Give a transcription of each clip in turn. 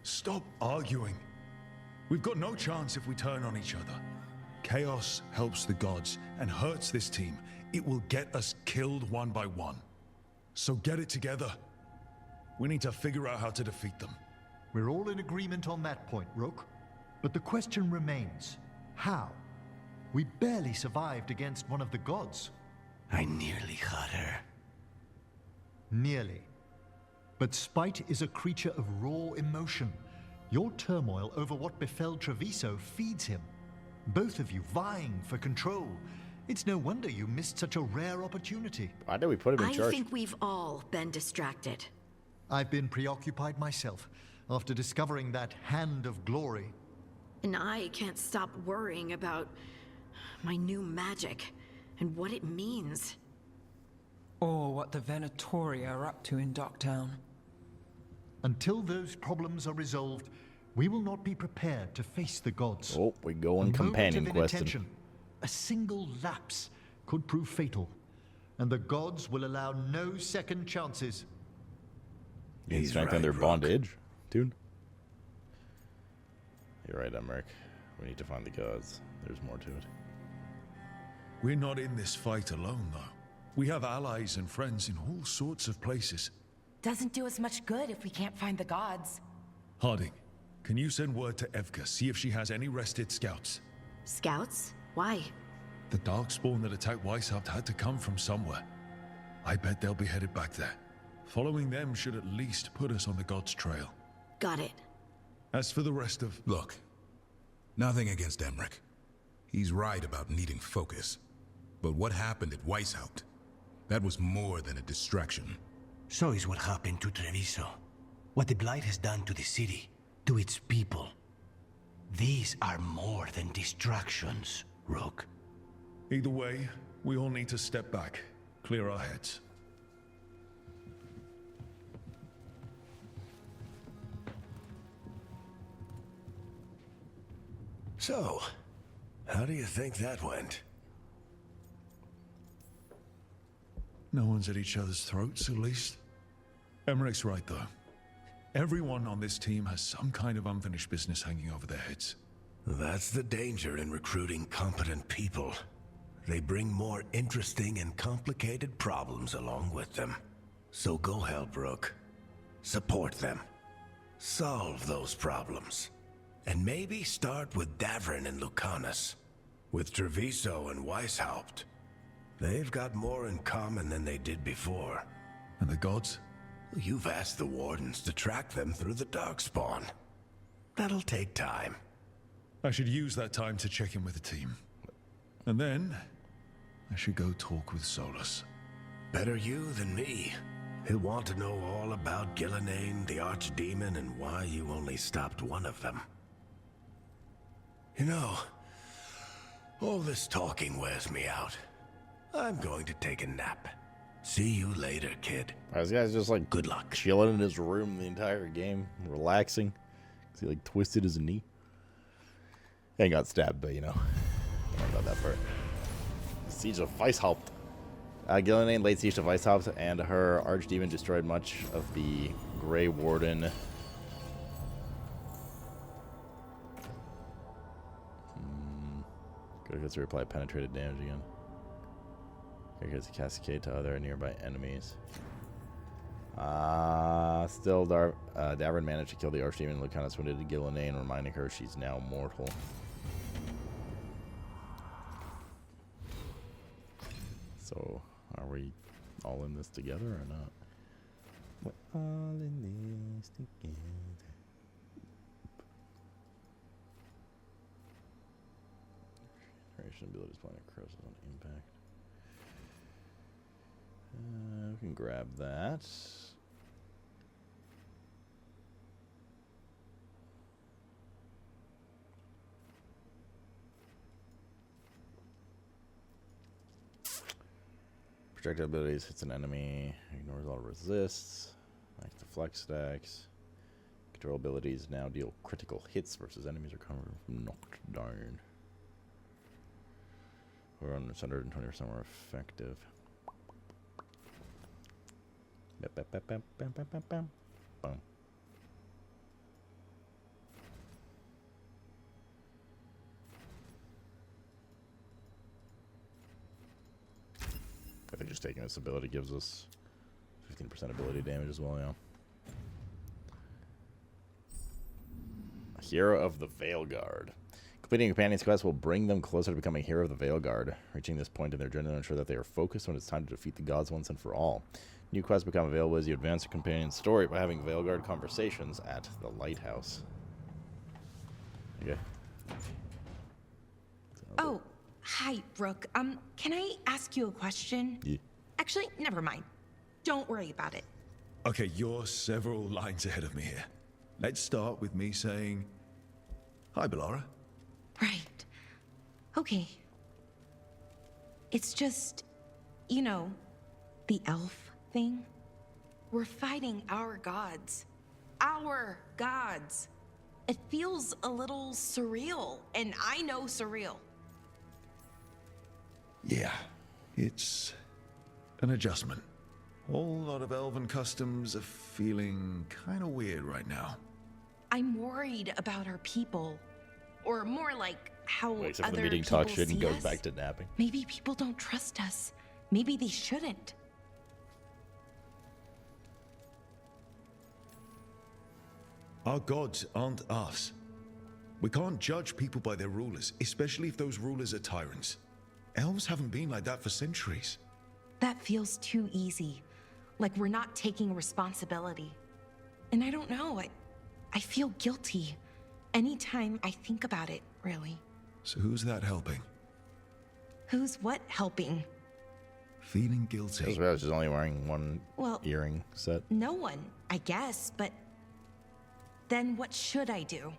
Stop arguing. We've got no chance if we turn on each other. Chaos helps the gods and hurts this team. It will get us killed one by one. So get it together. We need to figure out how to defeat them. We're all in agreement on that point, Rook. But the question remains, how? We barely survived against one of the gods. I nearly got her. Nearly. But spite is a creature of raw emotion. Your turmoil over what befell Treviso feeds him. Both of you vying for control. It's no wonder you missed such a rare opportunity. Why did we put him in charge? I think we've all been distracted. I've been preoccupied myself after discovering that hand of glory. And I can't stop worrying about my new magic and what it means. Or what the Venatori are up to in Docktown. Until those problems are resolved, we will not be prepared to face the gods. Oh, we go on companion question. A single lapse could prove fatal, and the gods will allow no second chances. You strengthen their bondage, dude. You're right, Emmerich. We need to find the gods. There's more to it. We're not in this fight alone, though. We have allies and friends in all sorts of places. Doesn't do us much good if we can't find the gods. Harding, can you send word to Evka, see if she has any rested scouts? Scouts? Why? The Darkspawn that attacked Weishaupt had to come from somewhere. I bet they'll be headed back there. Following them should at least put us on the gods' trail. Got it. As for the rest of... Look, nothing against Emmerich. He's right about needing focus. But what happened at Weishaupt? That was more than a distraction. So is what happened to Treviso. What the Blight has done to the city, to its people. These are more than distractions, Rook. Either way, we all need to step back, clear our heads. So, how do you think that went? No one's at each other's throats, at least. Emmerich's right, though. Everyone on this team has some kind of unfinished business hanging over their heads. That's the danger in recruiting competent people. They bring more interesting and complicated problems along with them. So go help Rook. Support them. Solve those problems. And maybe start with Davrin and Lucanus. With Treviso and Weishaupt. They've got more in common than they did before. And the gods? You've asked the Wardens to track them through the Darkspawn. That'll take time. I should use that time to check in with the team. And then, I should go talk with Solus. Better you than me. He'll want to know all about Ghilan'nain, the Archdemon, and why you only stopped one of them. You know, all this talking wears me out. I'm going to take a nap. See you later, kid. This guy's just like good luck, chilling in his room the entire game, relaxing. Cause he like twisted his knee. He got stabbed, but you know, I don't know about that part. Siege of Weishaupt. Ghilan'nain laid siege to Weishaupt, and her archdemon destroyed much of the Grey Warden. Good gets to reply penetrated damage again. Gets a cascade to other nearby enemies. Still, Davrin managed to kill the Archdemon and Lucanus wounded Ghilan'nain, reminding her she's now mortal. So, are we all in this together or not? We're all in this together. Generation abilities point across on impact. We can grab that. Projectile abilities hits an enemy, ignores all resists, makes the flex stacks. Control abilities now deal critical hits versus enemies recovering from knocked down. We're on 120% more effective. Boom. I think just taking this ability gives us 15% ability damage as well, yeah. Hero of the Veilguard. Completing a companion's quest will bring them closer to becoming Hero of the Veilguard. Reaching this point in their journey will ensure that they are focused when it's time to defeat the gods once and for all. New quests become available as you advance your companion's story by having Veilguard conversations at the lighthouse. Okay. Oh, hi, Rook. Can I ask you a question? Yeah. Actually, never mind. Don't worry about it. Okay, you're several lines ahead of me here. Let's start with me saying, hi, Bellara. Right. Okay. It's just, you know, the elf thing. We're fighting our gods. Our gods. It feels a little surreal, and I know surreal. Yeah, it's an adjustment. Whole lot of elven customs are feeling kind of weird right now. I'm worried about our people. Or more like how Wait, except for other the meeting people talk shit and see goes us. back to napping. Maybe people don't trust us. Maybe they shouldn't. Our gods aren't us. We can't judge people by their rulers, especially if those rulers are tyrants. Elves haven't been like that for centuries. That feels too easy. Like we're not taking responsibility. And I don't know, I feel guilty. Anytime I think about it, really. So who's that helping? Who's what helping? Feeling guilty. I was just only wearing one earring set. No one, I guess, but then what should I do?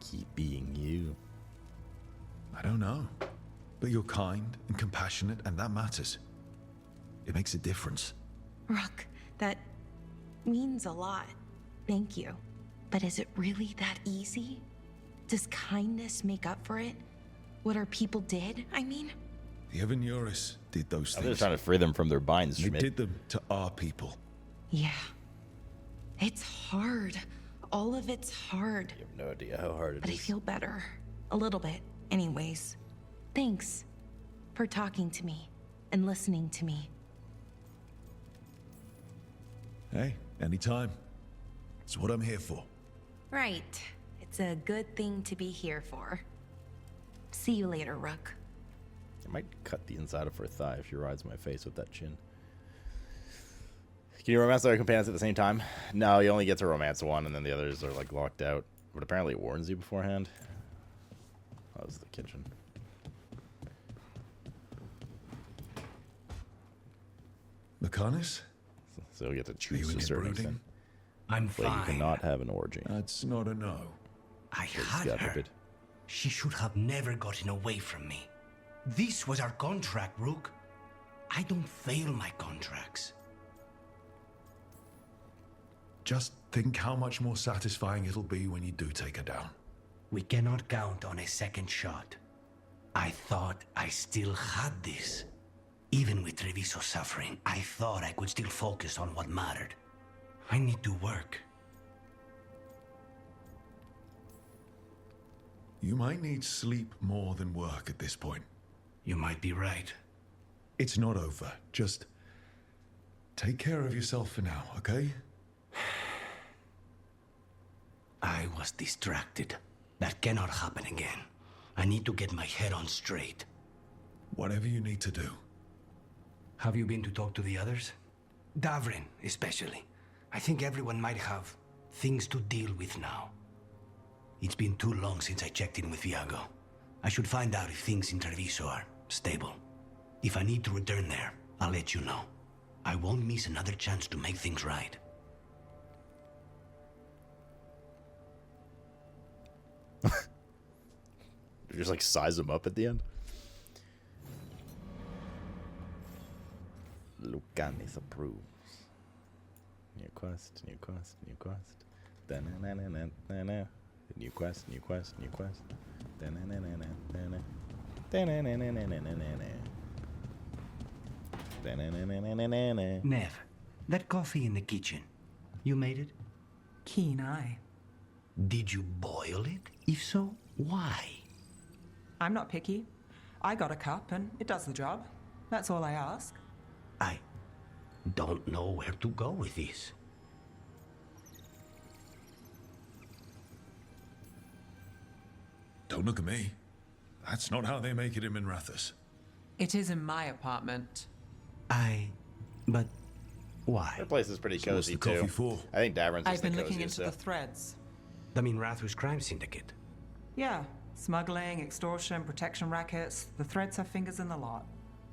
Keep being you. I don't know. But you're kind and compassionate, and that matters. It makes a difference. Rook, that means a lot. Thank you. But is it really that easy? Does kindness make up for it? What our people did, I mean? The Evanuris did those They're things. trying to free them from their binds, They Schmidt. did them to our people. Yeah. It's hard. All of it's hard. You have no idea how hard it But I is. feel better. A little bit, anyways. Thanks for talking to me and listening to me. Hey, anytime. It's what I'm here for. Right. It's a good thing to be here for. See you later, Rook. I might cut the inside of her thigh if she rides my face with that chin. Can you romance other companions at the same time? No, you only get to romance one, and then the others are like locked out. But apparently it warns you beforehand. Oh, that was the kitchen. Lucanus? So you'll get to Are choose you to a in certain brooding? extent. I'm But you fine. cannot have an orgy. That's not a no. I It's had got a her. bit. She should have never gotten away from me. This was our contract, Rook. I don't fail my contracts. Just think how much more satisfying it'll be when you do take her down. We cannot count on a second shot. I thought I still had this. Even with Treviso suffering, I thought I could still focus on what mattered. I need to work. You might need sleep more than work at this point. You might be right. It's not over. Just take care of yourself for now, okay? I was distracted. That cannot happen again. I need to get my head on straight. Whatever you need to do. Have you been to talk to the others? Davrin, especially. I think everyone might have things to deal with now. It's been too long since I checked in with Viago. I should find out if things in Treviso are stable. If I need to return there, I'll let you know. I won't miss another chance to make things right. You just like size them up at the end. Lucanus approves. New quest, new quest, new quest. Da-na-na-na-na-na. New quest, new quest, new quest. Da-na-na-na-na-na. Da-na-na-na-na-na-na. Da-na-na-na-na-na-na. Nev, that coffee in the kitchen, you made it? Keen eye. Did you boil it? If so, why? I'm not picky. I got a cup and it does the job. That's all I ask. I don't know where to go with this. Don't look at me. That's not how they make it in Minrathous. It is in my apartment. But why? Their place is pretty So what's cozy the coffee too. for? I think Davrin's I've just the been looking coziest, into the so. threads. The Minrathous crime syndicate. Yeah, smuggling, extortion, protection rackets. The threads have fingers in the lot.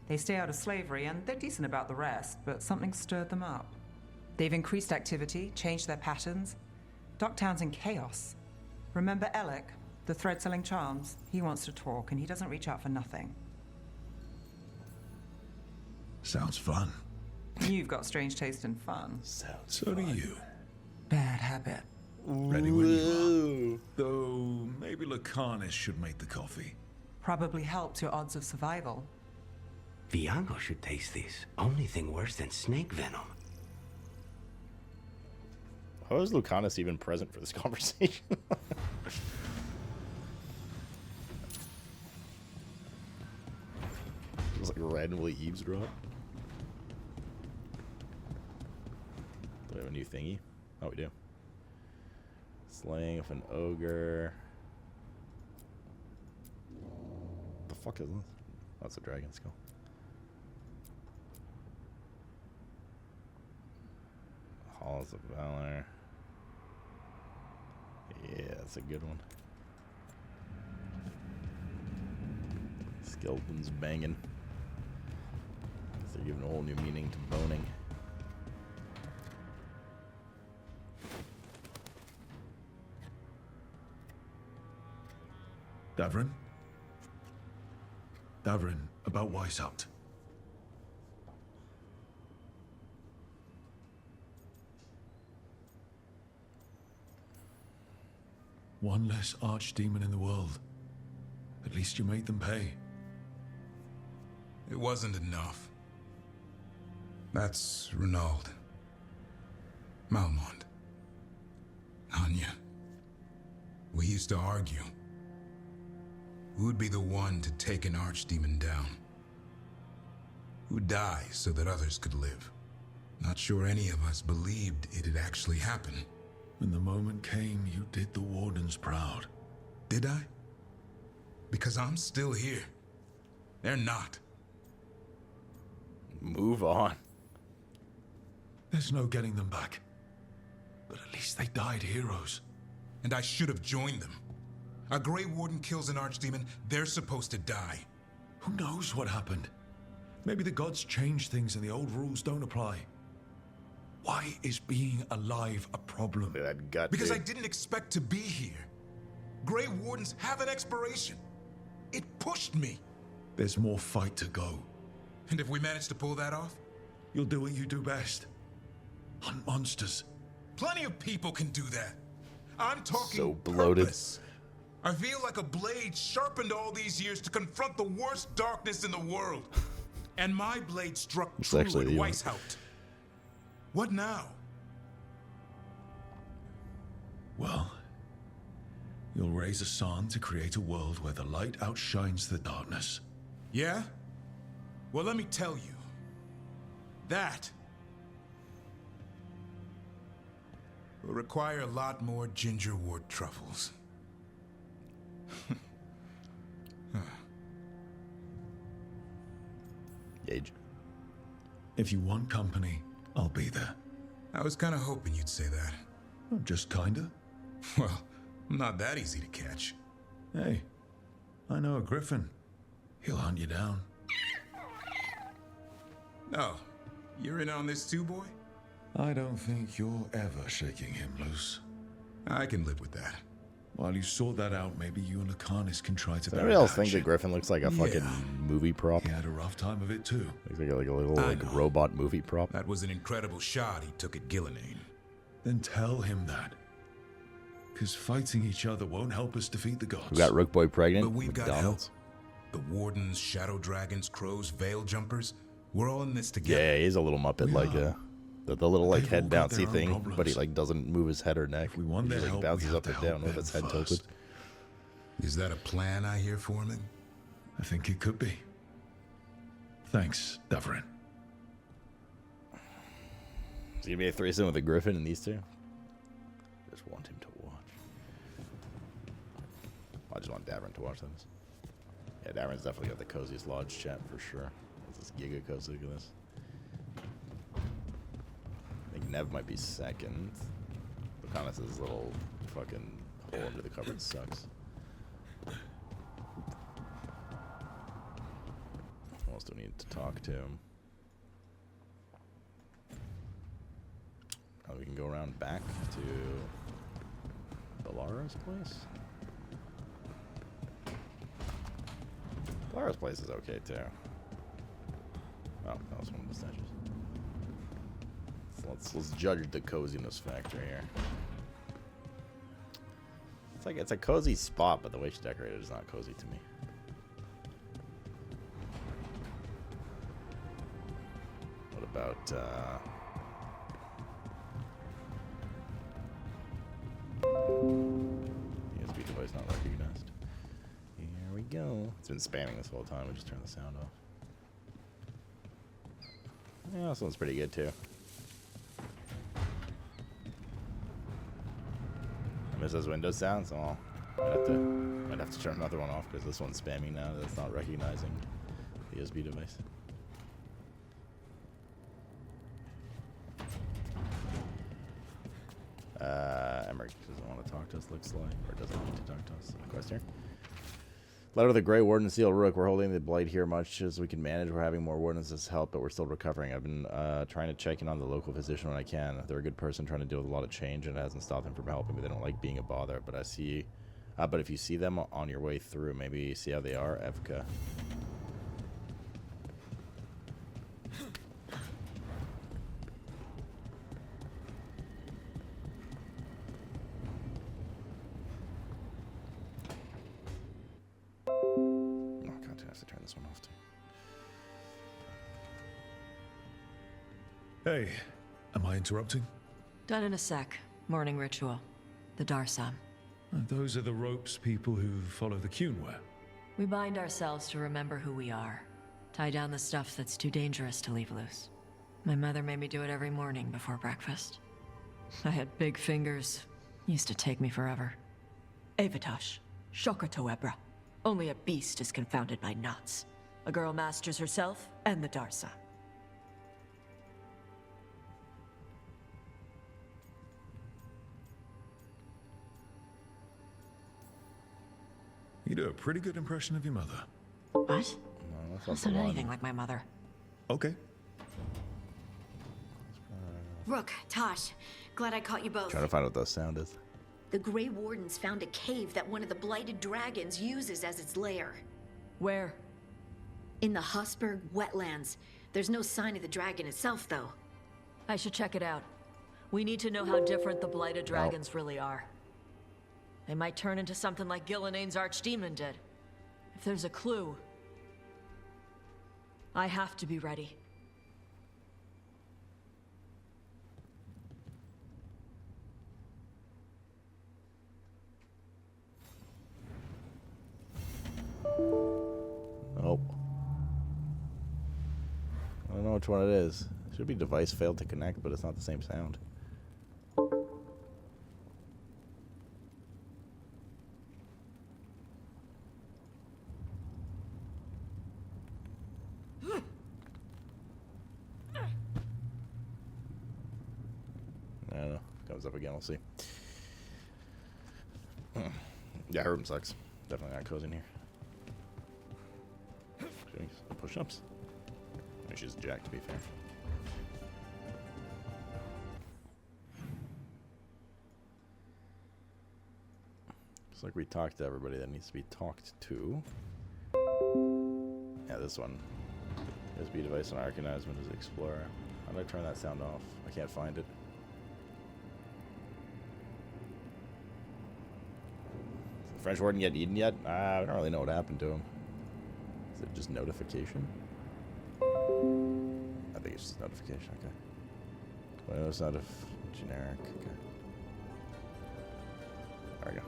They stay out of slavery, and they're decent about the rest, but something stirred them up. They've increased activity, changed their patterns. Docktown's in chaos. Remember Alec, the thread-selling charms? He wants to talk, and he doesn't reach out for nothing. Sounds fun. You've got strange taste in fun. So do you. Bad habit. Ready when you are. Though maybe Lacanis should make the coffee. Probably helped your odds of survival. Viago should taste this. Only thing worse than snake venom. How is Lucanus even present for this conversation? Just like randomly eavesdrop. Do we have a new thingy? Oh, we do. Slaying of an ogre. What the fuck is this? That's a dragon skull. Halls of Valor. Yeah, that's a good one. Skeletons banging. They're giving a whole new meaning to boning. Davrin? Davrin, about Weishaupt. One less archdemon in the world. At least you made them pay. It wasn't enough. That's Renaud. Malmont. Anya. We used to argue. Who'd be the one to take an archdemon down? Who'd die so that others could live? Not sure any of us believed it'd actually happen. When the moment came, you did the Wardens proud. Did I? Because I'm still here. They're not. Move on. There's no getting them back. But at least they died heroes. And I should have joined them. A Grey Warden kills an archdemon, they're supposed to die. Who knows what happened? Maybe the gods changed things and the old rules don't apply. Why is being alive a problem? Look at that gut, Because dude. I didn't expect to be here. Grey Wardens have an expiration. It pushed me. There's more fight to go. And if we manage to pull that off, You'll do what you do best. Hunt monsters. plenty of people can do that. I'm talking So bloated. purpose. I feel like a blade sharpened all these years to confront the worst darkness in the world. And my blade struck It's true actually at you. Weishaupt. What now? Well, you'll raise a psalm to create a world where the light outshines the darkness. Yeah? Well, let me tell you. That will require a lot more gingerwort truffles. Gage. If you want company, I'll be there. I was kind of hoping you'd say that. Just kinda. Well, I'm not that easy to catch. Hey, I know a griffin. He'll hunt you down. Oh, you're in on this too, boy? I don't think you're ever shaking him loose. I can live with that. While you sort that out, maybe you and Lacanis can try to Does anybody else think hatch. that Griffin looks like a fucking Yeah. movie prop? He had a rough time of it too. Looks like a little I like know. robot movie prop. That was an incredible shot he took at Ghilan'nain. Then tell him that. Because fighting each other won't help us defeat the gods. We got Rook Boy pregnant. But we've got McDonald's. help. The Wardens, Shadow Dragons, Crows, Veil Jumpers, we're all in this together. Yeah, he's a little Muppet, We like are. the little like They've head all got their bouncy own thing, problems. but he like doesn't move his head or neck. If we want he their just, help, like, we bounces have up to and help down with them his head tilted. first. Is that a plan I hear, Foreman? I think it could be. Thanks, Davrin. Is it gonna be a threesome with a griffin and these two? Just want him to watch. I just want Davrin to watch those. Yeah, Davrin's definitely got the coziest lodge chat for sure. This is giga cozy. Look at this. I think Nev might be second. Lucanus's little fucking hole under the cupboard sucks. Who else do we need to talk to? Oh, we can go around back to Belara's place. Belara's place is okay too. Oh, that was one of the statues. So let's judge the coziness factor here. It's a cozy spot, but the way she decorated it is not cozy to me. What about USB device not recognized? Here we go. It's been spamming this whole time. We just turned the sound off. Yeah, this one's pretty good too. I miss those Windows sounds. Oh, I'd have to turn another one off because this one's spamming now. That's not recognizing the USB device. Emmerich doesn't want to talk to us, looks like, or doesn't need to talk to us. Quest here. Letter of the Grey Warden, Seal Rook. We're holding the blight here much as we can manage. We're having more wardens as help, but we're still recovering. I've been trying to check in on the local physician when I can. They're a good person trying to deal with a lot of change, and it hasn't stopped them from helping me. They don't like being a bother, but I see. But if you see them on your way through, maybe see how they are, Evka. This one off too. Hey, am I interrupting? Done in a sec. Morning ritual. The Darsam. Those are the ropes people who follow the Qun wear. We bind ourselves to remember who we are. Tie down the stuff that's too dangerous to leave loose. My mother made me do it every morning before breakfast. I had big fingers. Used to take me forever. Avatash. Shocker Toebra. Only a beast is confounded by knots. A girl masters herself and the Darsa. You do a pretty good impression of your mother. What? No, that's Not anything like my mother. Okay. Rook, Tosh, glad I caught you both. Trying to find out what that sound is. The Grey Wardens found a cave that one of the blighted dragons uses as its lair. Where? In the Husberg wetlands. There's no sign of the dragon itself, though. I should check it out. We need to know how different the blighted dragons really are. They might turn into something like Ghilan'nain's archdemon did. If there's a clue, I have to be ready. Oh. I don't know which one it is. It should be device failed to connect, but it's not the same sound. I don't know. Comes up again, we'll see. Yeah, her room sucks. Definitely not cozy in here. Doing some push-ups. I mean, she's jacked, to be fair. Looks like we talked to everybody that needs to be talked to. Yeah, this one. USB device on Arcanized Windows Explorer. How do I turn that sound off? I can't find it. Is the French Warden get eaten yet? I don't really know what happened to him. Is it just notification? I think it's just notification, okay. Well, it's not a generic, okay. There we go.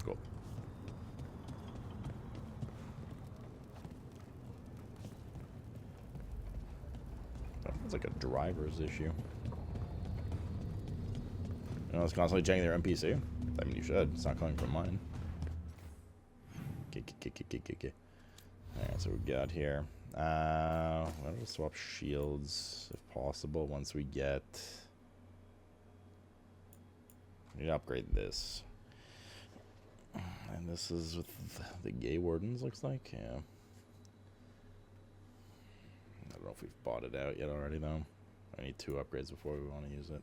Cool. It's like a driver's issue. You know, it's constantly checking their NPC. I mean, you should. It's not coming from mine. Alright, so we got here. Why don't we swap shields if possible once we get. We need to upgrade this. And this is with the gay wardens, looks like. Yeah. I don't know if we've bought it out yet already, though. I need 2 upgrades before we want to use it.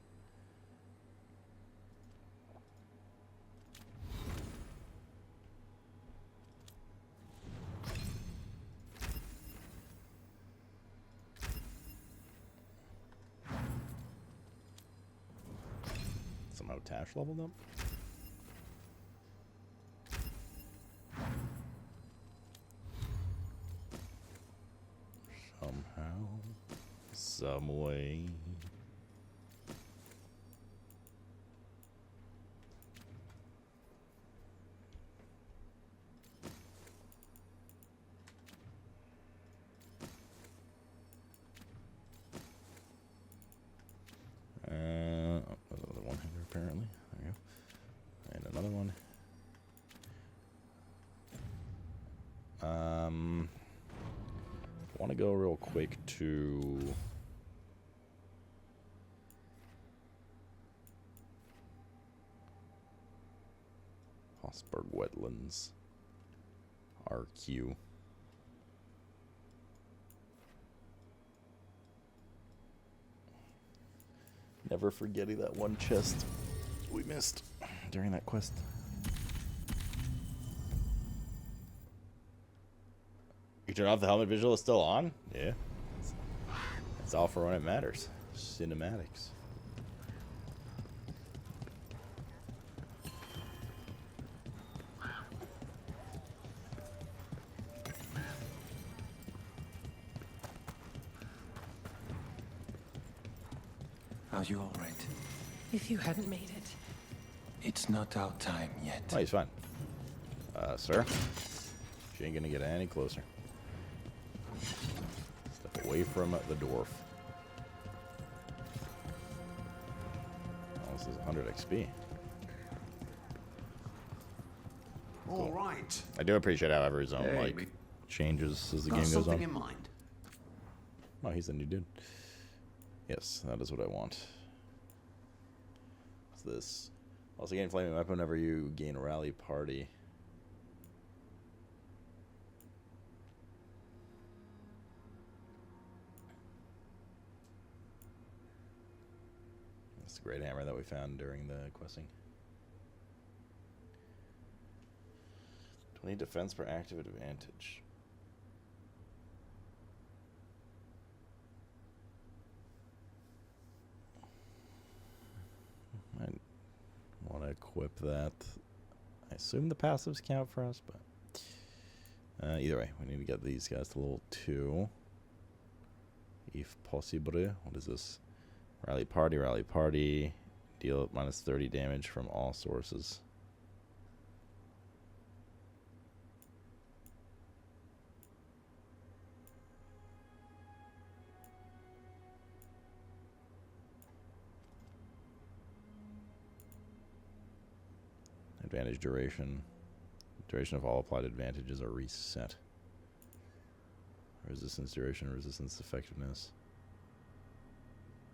Somehow Tash leveled up. Somehow, some way. Another one-hander apparently. There you go. And another one. Want to go real quick to Hossberg Wetlands, RQ. Never forgetting that one chest we missed during that quest. You turn off the helmet visual, it's still on? Yeah. It's all for when it matters. Cinematics. Are you all right? If you hadn't made it. It's not our time yet. Oh, he's fine. Sir? She ain't gonna get any closer. Step away from the dwarf. Oh, this is 100 XP. All right. I do appreciate how every zone like changes as the game goes on. Something in mind. Oh, he's the new dude. Yes, that is what I want. What's this? Also gain flaming weapon whenever you gain a rally party. That's the great hammer that we found during the questing. 20 defense per active advantage. I want to equip that. I assume the passives count for us, but either way, we need to get these guys to level 2. If possible. What is this? Rally party. Deal minus 30 damage from all sources. Advantage duration. Duration of all applied advantages are reset. Resistance duration, resistance effectiveness.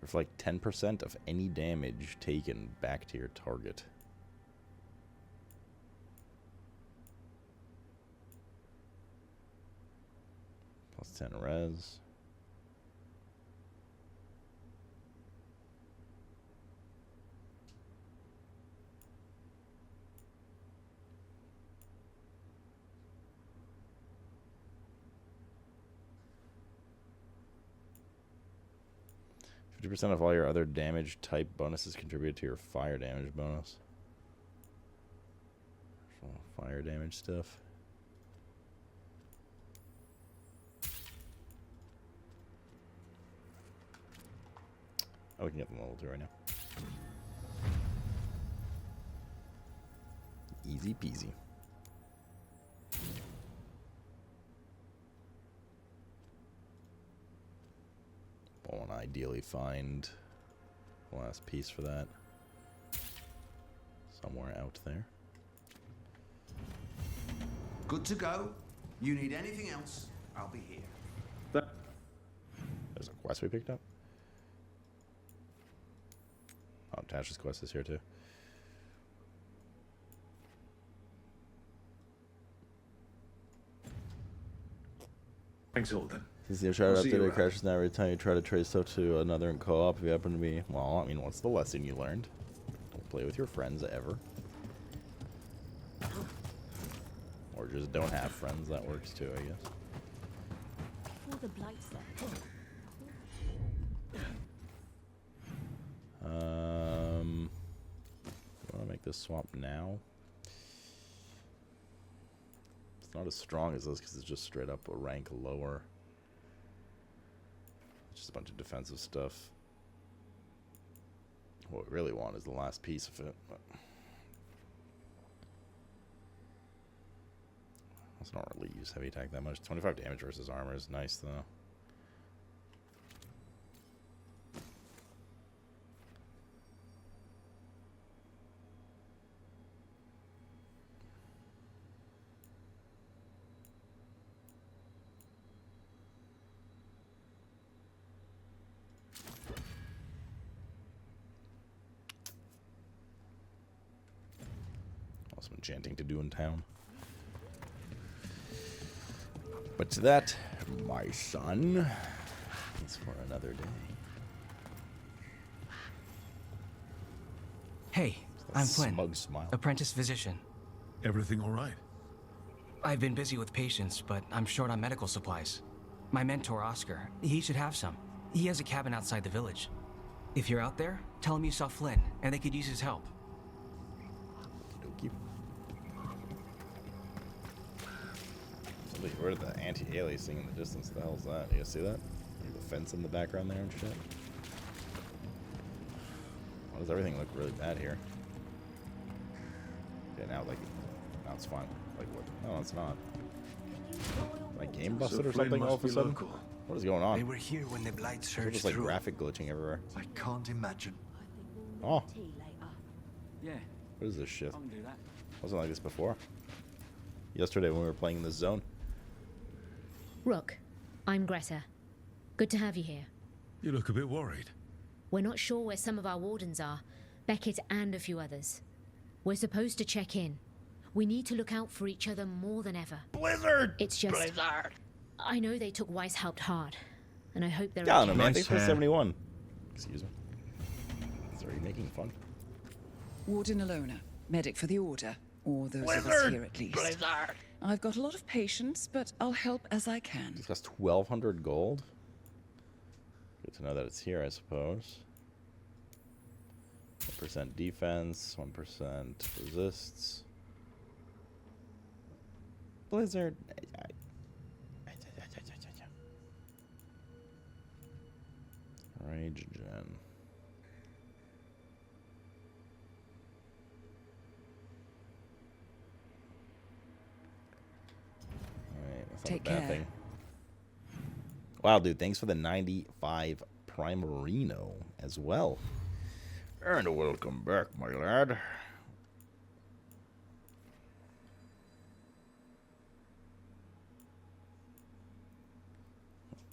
Reflect 10% of any damage taken back to your target. Plus 10 res. % of all your other damage type bonuses contribute to your fire damage bonus. Fire damage stuff. Oh, we can get them level 2 right now. Easy peasy. I want to ideally find the last piece for that somewhere out there. Good to go. You need anything else, I'll be here. There's a quest we picked up. Oh, Tash's quest is here too. Thanks, Alden. Since the Uncharted We'll see you update around. crashes now every time you try to trade stuff to another in co-op, if you happen to be... Well, I mean, what's the lesson you learned? Don't play with your friends ever. Or just don't have friends. That works too, I guess. All the blights there. You want to make this swap now? It's not as strong as this because it's just straight up a rank lower. It's just a bunch of defensive stuff. What we really want is the last piece of it. But let's not really use heavy attack that much. 25 damage versus armor is nice though. Some enchanting to do in town. But that, my son, is for another day. Hey, I'm Flynn, Smug smile. apprentice physician. Everything all right? I've been busy with patients, but I'm short on medical supplies. My mentor, Oscar, he should have some. He has a cabin outside the village. If you're out there, tell him you saw Flynn, and they could use his help. Okey-dokey. Somebody heard the anti-alias thing in the distance. The hell is that? You guys see that? Like the fence in the background there and shit. Why does everything look really bad here? Okay, now it's fine. Like what? No, it's not. My game busted or something all of a sudden? What is going on? They were here when the blight There's surged just like through. graphic glitching everywhere. I can't imagine. Oh, Yeah, what is this shit? I can do that. Wasn't like this before. Yesterday when we were playing in this zone. Rook, I'm Greta. Good to have you here. You look a bit worried. We're not sure where some of our wardens are, Beckett and a few others. We're supposed to check in. We need to look out for each other more than ever. Blizzard! It's just... Blizzard! I know they took Weishaupt hard, and I hope they're Yeah, okay. no, man. Thanks for 71. Excuse me. Are you making fun? Warden Alona, medic for the Order, or those of us Blizzard! here at least. Blizzard! I've got a lot of patience, but I'll help as I can. It costs 1,200 gold. Good to know that it's here, I suppose. 1% defense, 1% resists. Blizzard. Rage gen. Alright, that's not Take a bad care. thing. Wow, dude, thanks for the 95 Primarino as well. And welcome back, my lad.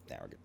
Now we're good.